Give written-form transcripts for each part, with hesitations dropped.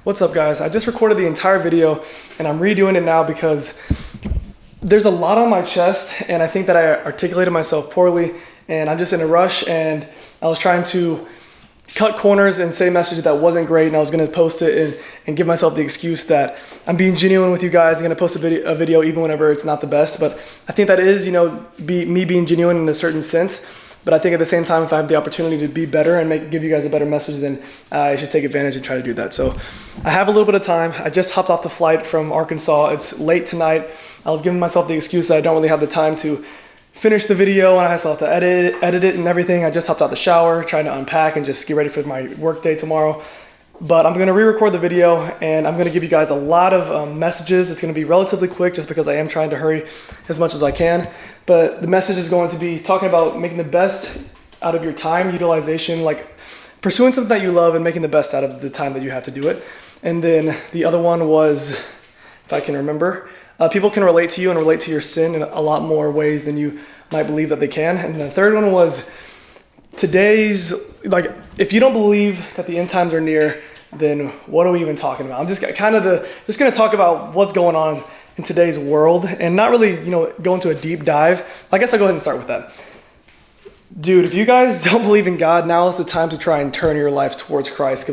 What's up, guys? I just recorded the entire video and I'm redoing it now because there's a lot on my chest and I think that I articulated myself poorly and I'm just in a rush and I was trying to cut corners and say a message that wasn't great, and I was going to post it and give myself the excuse that I'm being genuine with you guys. I'm going to post a video even whenever it's not the best, but I think that is, me being genuine in a certain sense. But I think at the same time, if I have the opportunity to be better and give you guys a better message, then I should take advantage and try to do that. So I have a little bit of time. I just hopped off the flight from Arkansas. It's late tonight. I was giving myself the excuse that I don't really have the time to finish the video and I still have to edit it and everything. I just hopped out the shower, trying to unpack and just get ready for my work day tomorrow. But I'm going to re-record the video and I'm going to give you guys a lot of messages. It's going to be relatively quick just because I am trying to hurry as much as I can. But the message is going to be talking about making the best out of your time utilization, like pursuing something that you love and making the best out of the time that you have to do it. And then the other one was, if I can remember, people can relate to you and relate to your sin in a lot more ways than you might believe that they can. And the third one was if you don't believe that the end times are near, then what are we even talking about? I'm just going to talk about what's going on in today's world and not really, go into a deep dive. I guess I'll go ahead and start with that. Dude, if you guys don't believe in God, now is the time to try and turn your life towards Christ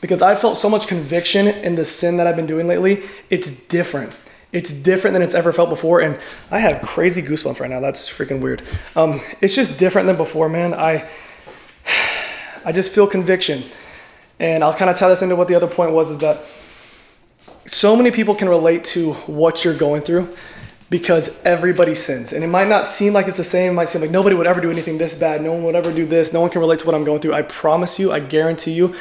because I felt so much conviction in the sin that I've been doing lately. It's different. It's different than it's ever felt before, and I have crazy goosebumps right now. That's freaking weird. It's just different than before, man. I just feel conviction, and I'll kind of tie this into what the other point was, is that so many people can relate to what you're going through because everybody sins, and it might not seem like it's the same. It might seem like nobody would ever do anything this bad. No one would ever do this. No one can relate to what I'm going through. I promise you, I guarantee you,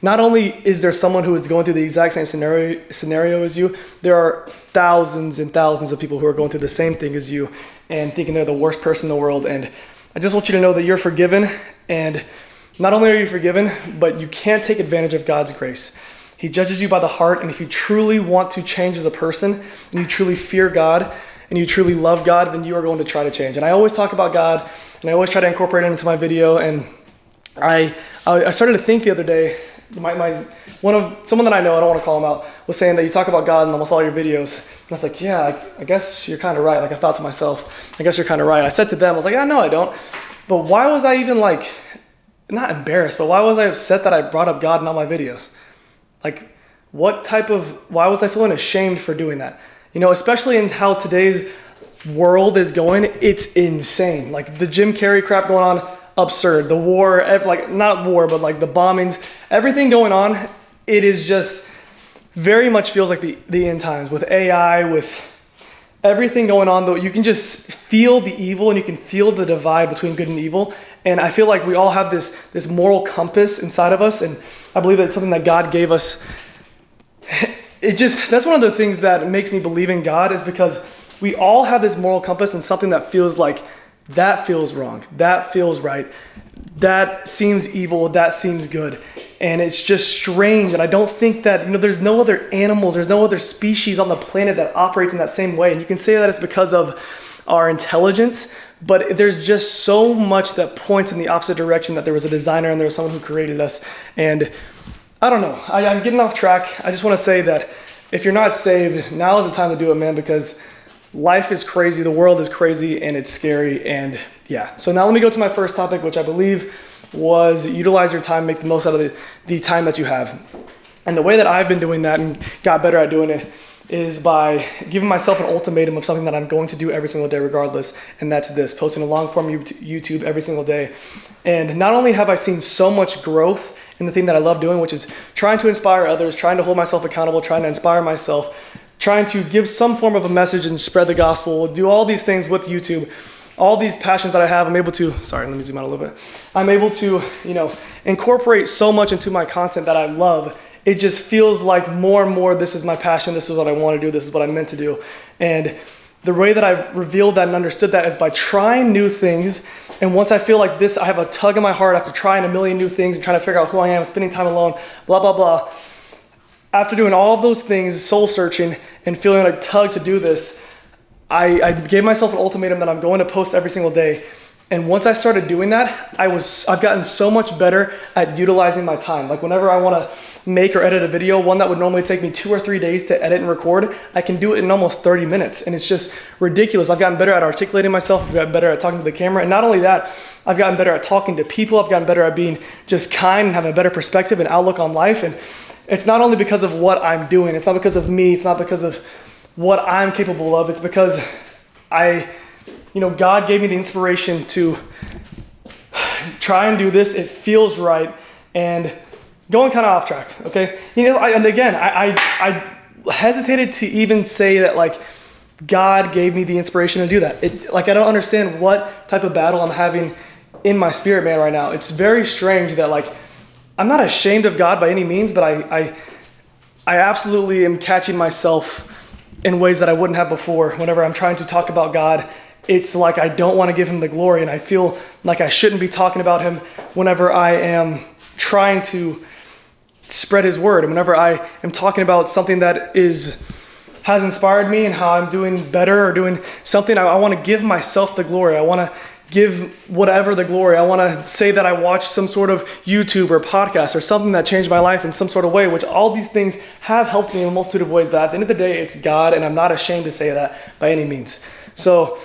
not only is there someone who is going through the exact same scenario as you, there are thousands and thousands of people who are going through the same thing as you and thinking they're the worst person in the world. And I just want you to know that you're forgiven, and not only are you forgiven, but you can't take advantage of God's grace. He judges you by the heart, and if you truly want to change as a person, and you truly fear God, and you truly love God, then you are going to try to change. And I always talk about God, and I always try to incorporate it into my video, and I started to think the other day, someone that I know, I don't want to call him out, was saying that you talk about God in almost all your videos. And I was like, yeah, I guess you're kind of right. Like I thought to myself, I guess you're kind of right. I said to them, I was like, yeah, no, I don't. But why was I even not embarrassed, but why was I upset that I brought up God in all my videos? Why was I feeling ashamed for doing that? Especially in how today's world is going, it's insane. Like the Jim Carrey crap going on, absurd. The war, not war, but the bombings, everything going on, it is just very much feels like the end times with AI, with everything going on, though. You can just feel the evil and you can feel the divide between good and evil. And I feel like we all have this moral compass inside of us. And I believe that it's something that God gave us. That's one of the things that makes me believe in God, is because we all have this moral compass and something that feels like that feels wrong, that feels right, that seems evil, that seems good. And it's just strange. And I don't think that, there's no other animals, there's no other species on the planet that operates in that same way. And you can say that it's because of our intelligence, but there's just so much that points in the opposite direction, that there was a designer and there was someone who created us. And I don't know, I'm getting off track. I just want to say that if you're not saved, now is the time to do it, man, because life is crazy, the world is crazy, and it's scary, and yeah. So now let me go to my first topic, which I believe was utilize your time, make the most out of the time that you have. And the way that I've been doing that and got better at doing it is by giving myself an ultimatum of something that I'm going to do every single day regardless, and that's this: posting a long form YouTube every single day. And not only have I seen so much growth in the thing that I love doing, which is trying to inspire others, trying to hold myself accountable, trying to inspire myself, trying to give some form of a message and spread the gospel, do all these things with YouTube, all these passions that I have, I'm able to zoom out a little bit. I'm able to, incorporate so much into my content that I love. It just feels like more and more, this is my passion, this is what I want to do, this is what I'm meant to do. And the way that I've revealed that and understood that is by trying new things. And once I feel like this, I have a tug in my heart after trying a million new things and trying to figure out who I am, spending time alone, blah, blah, blah. After doing all of those things, soul searching, and feeling a tug to do this, I gave myself an ultimatum that I'm going to post every single day. And once I started doing that, I've gotten so much better at utilizing my time. Like whenever I want to make or edit a video, one that would normally take me 2 or 3 days to edit and record, I can do it in almost 30 minutes. And it's just ridiculous. I've gotten better at articulating myself. I've gotten better at talking to the camera. And not only that, I've gotten better at talking to people. I've gotten better at being just kind and having a better perspective and outlook on life. And it's not only because of what I'm doing. It's not because of me. It's not because of what I'm capable of. It's because God gave me the inspiration to try and do this. It feels right. And going kind of off track, okay? I hesitated to even say that like God gave me the inspiration to do that. I don't understand what type of battle I'm having in my spirit, man, right now. It's very strange that like I'm not ashamed of God by any means, but I absolutely am catching myself in ways that I wouldn't have before. Whenever I'm trying to talk about God, it's like I don't want to give him the glory, and I feel like I shouldn't be talking about him whenever I am trying to spread his word, and whenever I am talking about something that has inspired me and how I'm doing better or doing something, I want to give myself the glory. I want to give whatever the glory. I want to say that I watched some sort of YouTube or podcast or something that changed my life in some sort of way, which all these things have helped me in a multitude of ways. But at the end of the day, it's God, and I'm not ashamed to say that by any means. So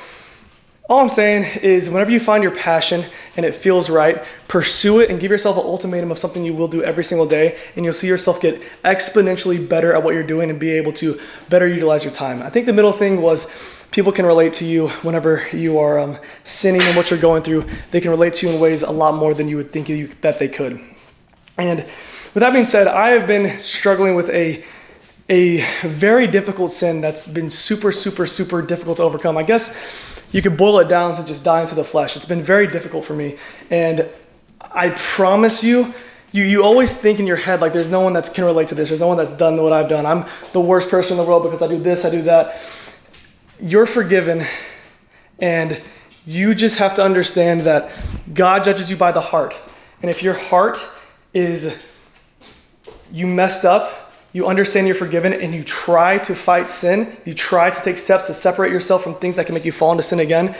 all I'm saying is whenever you find your passion and it feels right, pursue it and give yourself an ultimatum of something you will do every single day, and you'll see yourself get exponentially better at what you're doing and be able to better utilize your time. I think the middle thing was people can relate to you whenever you are sinning and what you're going through. They can relate to you in ways a lot more than you would think that they could. And with that being said, I have been struggling with a very difficult sin that's been super, super, super difficult to overcome. I guess you could boil it down to just dying to the flesh. It's been very difficult for me. And I promise you always think in your head, like there's no one that can relate to this. There's no one that's done what I've done. I'm the worst person in the world because I do this, I do that. You're forgiven. And you just have to understand that God judges you by the heart. And if your heart is, you messed up, you understand you're forgiven, and you try to fight sin, you try to take steps to separate yourself from things that can make you fall into sin again,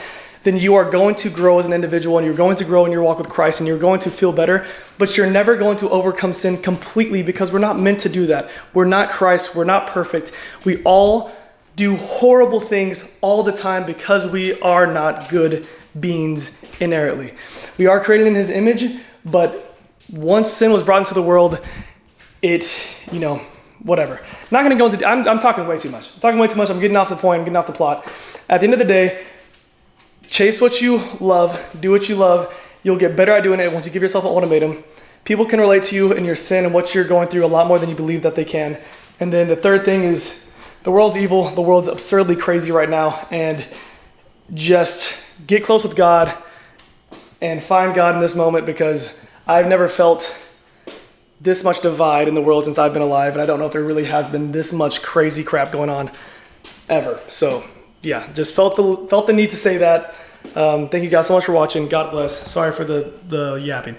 then you are going to grow as an individual, and you're going to grow in your walk with Christ, and you're going to feel better, but you're never going to overcome sin completely because we're not meant to do that. We're not Christ. We're not perfect. We all do horrible things all the time because we are not good beings inherently. We are created in his image, but once sin was brought into the world, whatever. I'm not going to go into, I'm talking way too much. I'm getting off the point. I'm getting off the plot. At the end of the day, chase what you love. Do what you love. You'll get better at doing it once you give yourself an ultimatum. People can relate to you in your sin and what you're going through a lot more than you believe that they can. And then the third thing is the world's evil. The world's absurdly crazy right now. And just get close with God and find God in this moment, because I've never felt this much divide in the world since I've been alive, and I don't know if there really has been this much crazy crap going on ever. So yeah, just felt the need to say that. Thank you guys so much for watching. God bless. Sorry for the yapping.